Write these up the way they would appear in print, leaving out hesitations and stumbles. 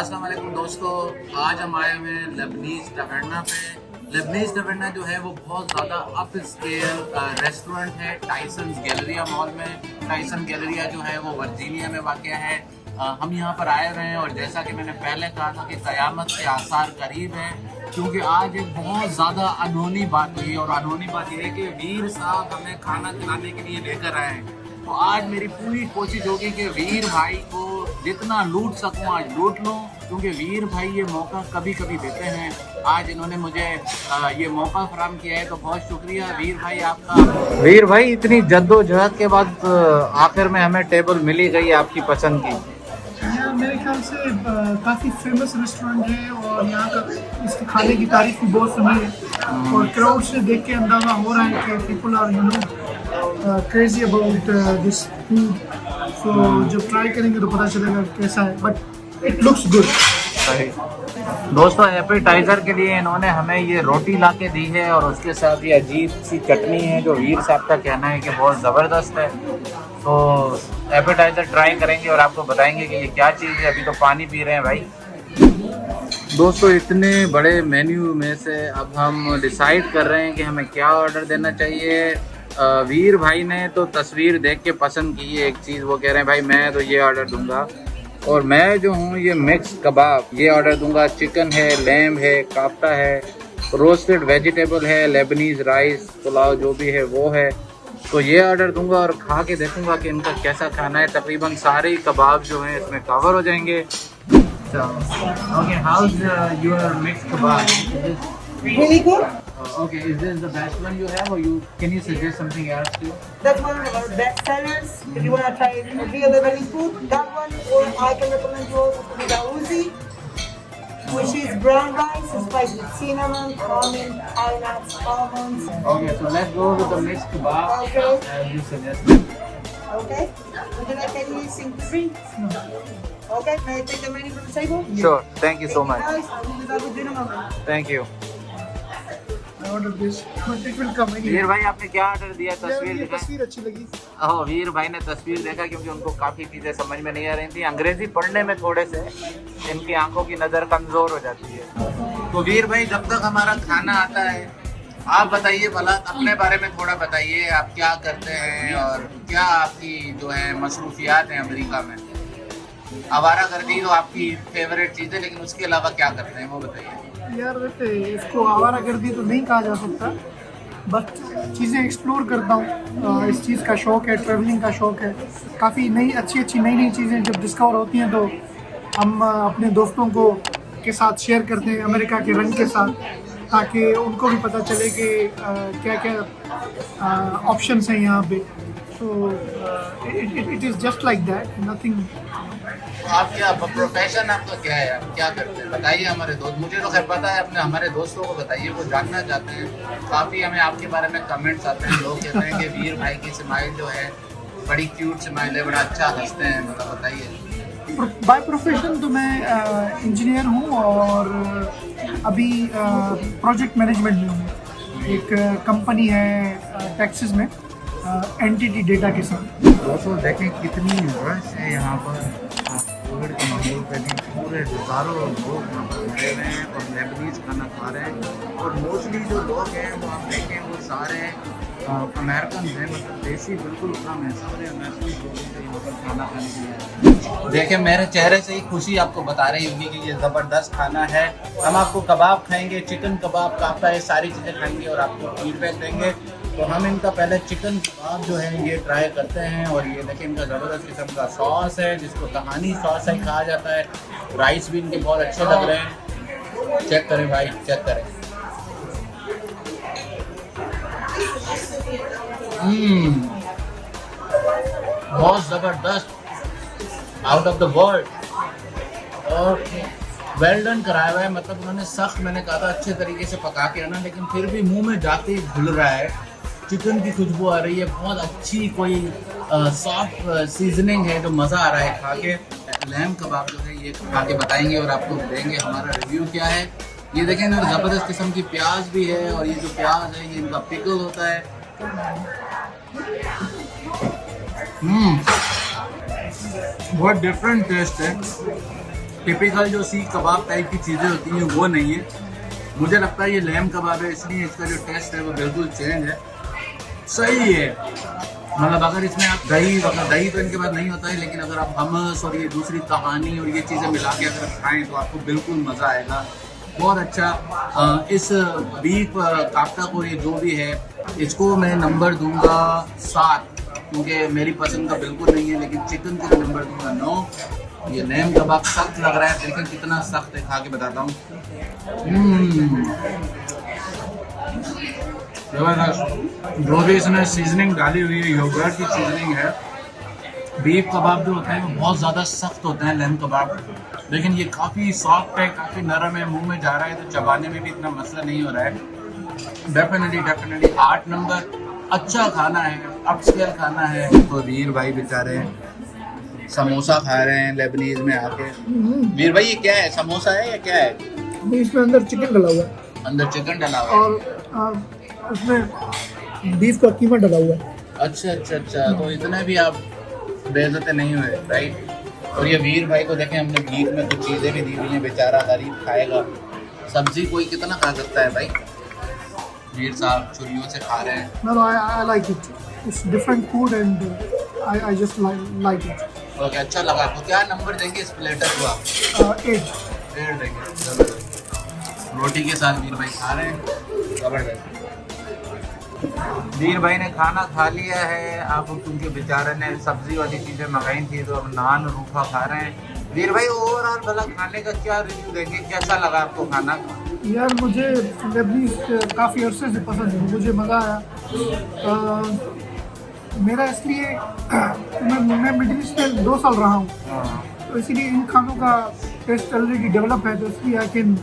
अस्सलाम वालेकुम दोस्तों, आज हम आए हुए हैं लेबनीज़ टवर्ना पे। लेबनीज़ टवर्ना जो है वो बहुत ज़्यादा अप स्केल रेस्टोरेंट है टाइसन गैलरिया मॉल में। टाइसन गैलरिया जो है वो वर्जीनिया में वाक़या है। हम यहाँ पर आए हुए हैं और जैसा कि मैंने पहले कहा था कि क़यामत के आसार करीब हैं, क्योंकि आज एक बहुत ज़्यादा अनहोनी बात हुई और अनहोनी बात यह है कि वीर साहब हमें खाना खिलाने के लिए लेकर आए हैं। तो आज मेरी पूरी कोशिश होगी कि वीर भाई को जितना लूट सकूं आज लूट लूं, क्योंकि वीर भाई ये मौका कभी कभी देते हैं। आज इन्होंने मुझे ये मौका फराहम किया है, तो बहुत शुक्रिया वीर भाई आपका। वीर भाई, इतनी जद्दोजहद के बाद आखिर में हमें टेबल मिली गई आपकी पसंद की। मेरे ख्याल से काफ़ी फेमस रेस्टोरेंट है और यहाँ का इसके खाने की तारीफ भी बहुत सुनी है और क्राउड से देख के अंदाज़ा हो रहा है कि people are crazy about this food. So जब ट्राई करेंगे तो पता चलेगा कैसा है, बट इट लुक्स गुड। दोस्तों, एपेटाइजर के लिए इन्होंने हमें ये रोटी ला के दी है और उसके साथ ये अजीब सी चटनी है जो वीर साहब का कहना है कि बहुत ज़बरदस्त है। तो एपेटाइजर ट्राई करेंगे और आपको बताएंगे कि ये क्या चीज़ है। अभी तो पानी पी रहे हैं भाई। दोस्तों, इतने बड़े मेन्यू में से अब हम डिसाइड कर रहे हैं कि हमें क्या ऑर्डर देना चाहिए। वीर भाई ने तो तस्वीर देख के पसंद की है एक चीज़, वो कह रहे हैं भाई मैं तो ये ऑर्डर दूंगा, और मैं जो हूँ ये मिक्स कबाब ये ऑर्डर दूंगा। चिकन है, लैम्ब है, काफ्ता है, रोस्टेड वेजिटेबल है, लेबनीज़ राइस पुलाव जो भी है वो है। तो ये ऑर्डर दूंगा और खा के देखूंगा कि इनका कैसा खाना है। तकरीबन सारे ही कबाब जो हैं इसमें कवर हो जाएंगे। Okay, how is your mix kebab? Really good. Okay, is this the best one you have, or can you suggest something else too? That's one of our best sellers. If you want to try real Lebanese food, that one, or I can recommend you also the Uzi, which is brown rice, spiced with cinnamon, cumin, pineapples, almonds. Okay, so let's go with the mixed kebab Okay. as you suggested. Okay. Would you like anything to drink? No. Okay. May I take the menu from the table? Sure, thank you so much. Guys, I'll leave it up with you in a moment. Thank you. Order this it will come. Veer भाई, आपने क्या order दिया? तस्वीर ये दिखाएं। तस्वीर अच्छी लगी। ओह, वीर भाई ने तस्वीर देखा क्योंकि उनको काफ़ी चीज़ें समझ में नहीं आ रही थी। अंग्रेज़ी पढ़ने में थोड़े से इनकी आंखों की नज़र कमज़ोर हो जाती है। तो वीर भाई, जब तक हमारा खाना आता है आप बताइए भला अपने बारे में थोड़ा बताइए। आप क्या करते हैं और क्या आपकी जो है मसरूफियात हैं अमेरिका में? आवारागर्दी तो आपकी फेवरेट चीज़ है, लेकिन उसके अलावा क्या करते हैं वो बताइए। यार वैसे इसको आवारागर्दी तो नहीं कहा जा सकता, बट चीज़ें एक्सप्लोर करता हूँ। इस चीज़ का शौक़ है, ट्रैवलिंग का शौक़ है। काफ़ी अच्छी नई चीज़ें जब डिस्कवर होती हैं तो हम अपने दोस्तों को के साथ शेयर करते हैं अमेरिका के रंग के साथ, ताकि उनको भी पता चले कि क्या क्या ऑप्शंस हैं यहाँ पे। So it is just like that, nothing. आप क्या प्रोफेशन आपका क्या है? आप क्या करते हैं बताइए हमारे दोस्त। मुझे तो खैर पता है, अपने हमारे दोस्तों को बताइए, वो जानना चाहते हैं। काफ़ी हमें आपके बारे में कमेंट्स आते हैं, लोग कहते हैं कि वीर भाई की स्माइल जो है बड़ी क्यूट स्माइल है, बड़ा अच्छा हंसते हैं। मतलब बताइए। बाय प्रोफेशन तो मैं इंजीनियर हूँ और अभी प्रोजेक्ट मैनेजमेंट में हूँ। एक कंपनी है टेक्सास में, एंटिटी डेटा के साथ। दोस्तों देखें कितनी रश है यहाँ पर। कोविड के माहौल पे भी पूरे हज़ारों लोग यहाँ पर खड़े हुए हैं और लेबनीज़ खाना खा रहे हैं। और मोस्टली जो लोग हैं वो आप देखें वो सारे अमेरिकन हैं, मतलब देसी बिल्कुल कम है। सारे अमेरिकन लोग यहाँ पर खाना खाने के लिए। देखिए, मेरे चेहरे से ही खुशी आपको बता रही होगी कि ये ज़बरदस्त खाना है। हम आपको कबाब खाएंगे, चिकन कबाब, काफ़ा ये सारी चीज़ें खाएंगे और आपको फीडबैक देंगे। तो हम इनका पहले चिकन कबाब जो है ये ट्राई करते हैं। और ये देखिए, इनका ज़बरदस्त किस्म का सॉस है जिसको तहानी सॉस ही कहा जाता है। राइस भी इनके बहुत अच्छे लग रहे हैं। चेक करें भाई, चेक करें। बहुत ज़बरदस्त, आउट ऑफ द वर्ल्ड और वेल डन कराया हुआ है। मतलब उन्होंने सख्त, मैंने कहा था अच्छे तरीके से पका के आना, लेकिन फिर भी मुंह में जाते ही घुल रहा है। चिकन की खुशबू आ रही है, बहुत अच्छी कोई सॉफ्ट सीजनिंग है, जो मज़ा आ रहा है खा के। लैम्ब कबाब जो है ये खा के बताएंगे और आपको देंगे हमारा रिव्यू क्या है। ये देखें ना, ज़बरदस्त किस्म की प्याज भी है और ये जो प्याज है ये इनका पिकल होता है। बहुत डिफरेंट टेस्ट है। टिपिकल जो सीख कबाब टाइप की चीज़ें होती हैं वो नहीं है। मुझे लगता है ये लैम कबाब है, इसलिए इसका जो टेस्ट है वो बिल्कुल चेंज है, सही है। मतलब अगर इसमें आप दही तो इनके पास नहीं होता है, लेकिन अगर आप हमस और ये दूसरी कहानी और ये चीज़ें मिला के अगर खाएँ तो आपको बिल्कुल मज़ा आएगा। बहुत अच्छा। इस बीफ काफ्ता को ये जो भी है इसको मैं नंबर दूंगा 7, क्योंकि मेरी पसंद का बिल्कुल नहीं है, लेकिन चिकन को नंबर दूंगा 9। ये लैम कबाब सख्त लग रहा है, लेकिन कितना सख्त है खा के बताता हूँ। जबरदस्त। जो भी इसमें सीजनिंग डाली हुई है, योगर्ट की सीजनिंग है। बीफ कबाब जो होते हैं वो बहुत ज़्यादा सख्त होते हैं लैम कबाब, लेकिन ये काफ़ी सॉफ्ट है, काफ़ी नरम है, मुंह में जा रहा है तो चबाने में भी इतना मसला नहीं हो रहा है। Definitely 8 number. अच्छा खाना है, अपस्केल खाना है। तो वीर भाई बेचारे समोसा खा रहे हैं लेबनीज में आके। वीर भाई ये क्या है, समोसा है या क्या है? इसमें अंदर चिकन डला हुआ है, अंदर चिकन डला हुआ है और उसमें बीफ का कीमा डला हुआ है। अच्छा। तो इतने भी आप बेइज्जती नहीं हुए, राइट। और ये वीर भाई को देखें, हमने भीख में कुछ चीज़ें भी दी हुई हैं, बेचारा गरीब खाएगा। सब्जी कोई कितना खा सकता है भाई। वीर साहब छुरियों से खा रहे हैं। No, I like it. It's different food and I just like it. Okay, अच्छा लगा। तो क्या नंबर देंगे इस प्लेटर को आप? 8. 8 देंगे। जबरदस्त। रोटी के साथ वीर भाई खा रहे हैं, जबरदस्त। वीर भाई ने खाना खा लिया है। आप क्योंकि बेचारे ने सब्जी वाली चीज़ें मंगाई थी तो अब नान रूखा खा रहे हैं। वीर भाई ओवरऑल भला खाने का क्या रिव्यू देंगे, कैसा लगा आपको खाना? यार मुझे लेबनीज काफ़ी अरसे से पसंद है, मुझे मज़ा आया। मेरा इसलिए मैं मिडिल ईस्ट में 2 साल रहा हूँ, तो इसीलिए इन खानों का टेस्ट ऑलरेडी डेवलप है, तो इसलिए I can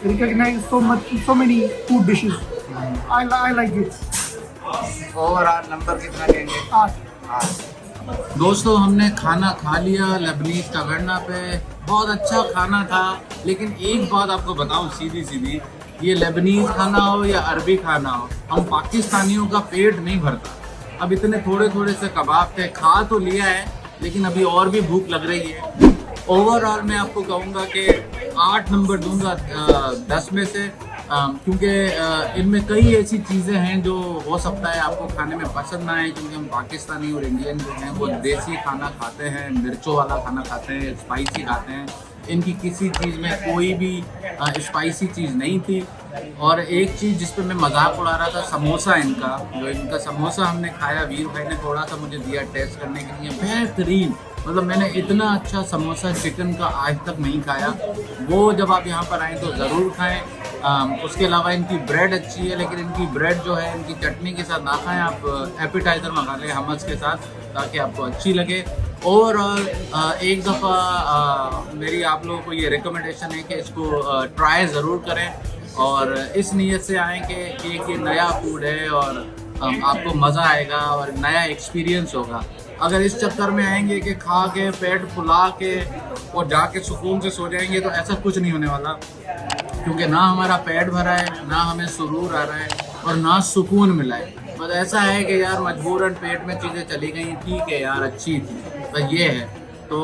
recognize so many food dishes. I like it. Overall number कितना देंगे? 8। दोस्तों हमने खाना खा लिया लेबनीज टवर्ना पे, बहुत अच्छा खाना था। लेकिन एक बात आपको बताऊं सीधी, ये लेबनीज खाना हो या अरबी खाना हो, हम पाकिस्तानियों का पेट नहीं भरता। अब इतने थोड़े से कबाब थे, खा तो लिया है, लेकिन अभी और भी भूख लग रही है। ओवरऑल मैं आपको कहूँगा कि 8 नंबर दूंगा 10 में से, क्योंकि इनमें कई ऐसी चीज़ें हैं जो हो सकता है आपको खाने में पसंद ना आए, क्योंकि हम पाकिस्तानी और इंडियन जो हैं वो देसी खाना खाते हैं, मिर्चों वाला खाना खाते हैं, स्पाइसी खाते हैं। इनकी किसी चीज़ में कोई भी स्पाइसी चीज़ नहीं थी। और एक चीज़ जिस पे मैं मजाक उड़ा रहा था, समोसा इनका समोसा हमने खाया, वीर भाई ने थोड़ा सा मुझे दिया टेस्ट करने के लिए, बेहतरीन। मतलब मैंने इतना अच्छा समोसा चिकन का आज तक नहीं खाया। वो जब आप यहाँ पर आएँ तो ज़रूर खाएँ। उसके अलावा इनकी ब्रेड अच्छी है, लेकिन इनकी ब्रेड जो है इनकी चटनी के साथ ना खाएँ, आप एपिटाइज़र मंगा लें हमस के साथ, ताकि आपको अच्छी लगे। ओवरऑल एक दफ़ा मेरी आप लोगों को ये रिकमेंडेशन है कि इसको ट्राई ज़रूर करें और इस नीयत से आएँ कि एक ये नया फूड है और आपको मज़ा आएगा और नया एक्सपीरियंस होगा। अगर इस चक्कर में आएंगे कि खा के पेट फुला के और जाके सुकून से सो जाएंगे, तो ऐसा कुछ नहीं होने वाला, क्योंकि ना हमारा पेट भरा है, ना हमें सुरूर आ रहा है और ना सुकून मिला है। बस ऐसा है कि यार मजबूरन पेट में चीज़ें चली गई, ठीक है यार, अच्छी थी, बस ये है। तो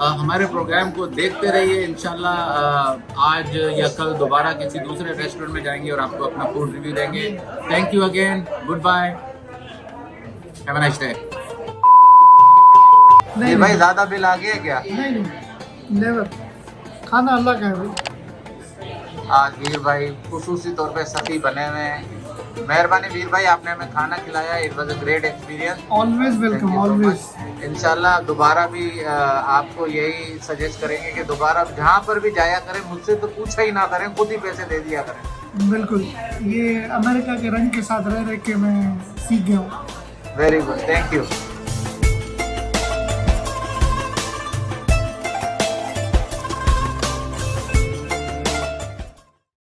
हमारे प्रोग्राम को देखते रहिए। इंशाल्लाह आज या कल दोबारा किसी दूसरे रेस्टोरेंट में जाएंगे और आपको अपना फूड रिव्यू देंगे। Thank you again, good bye, have a nice day. नहीं भाई ज़्यादा बिल आ गया क्या? नहीं, नेवर। खाना अल्लाह का है भाई। आज वीर भाई खुसूसी तौर पे सखी बने हुए हैं। मेहरबानी वीर भाई, आपने हमें खाना खिलाया। It was a great experience. Always welcome, always. इंशाल्लाह दोबारा भी आपको यही सजेस्ट करेंगे कि दोबारा जहाँ पर भी जाया करें, मुझसे तो पूछा ही ना करें, खुद ही पैसे दे दिया करें। बिल्कुल, ये अमेरिका के रंग के साथ रह के मैं सीख गया हूँ। Very good, thank you.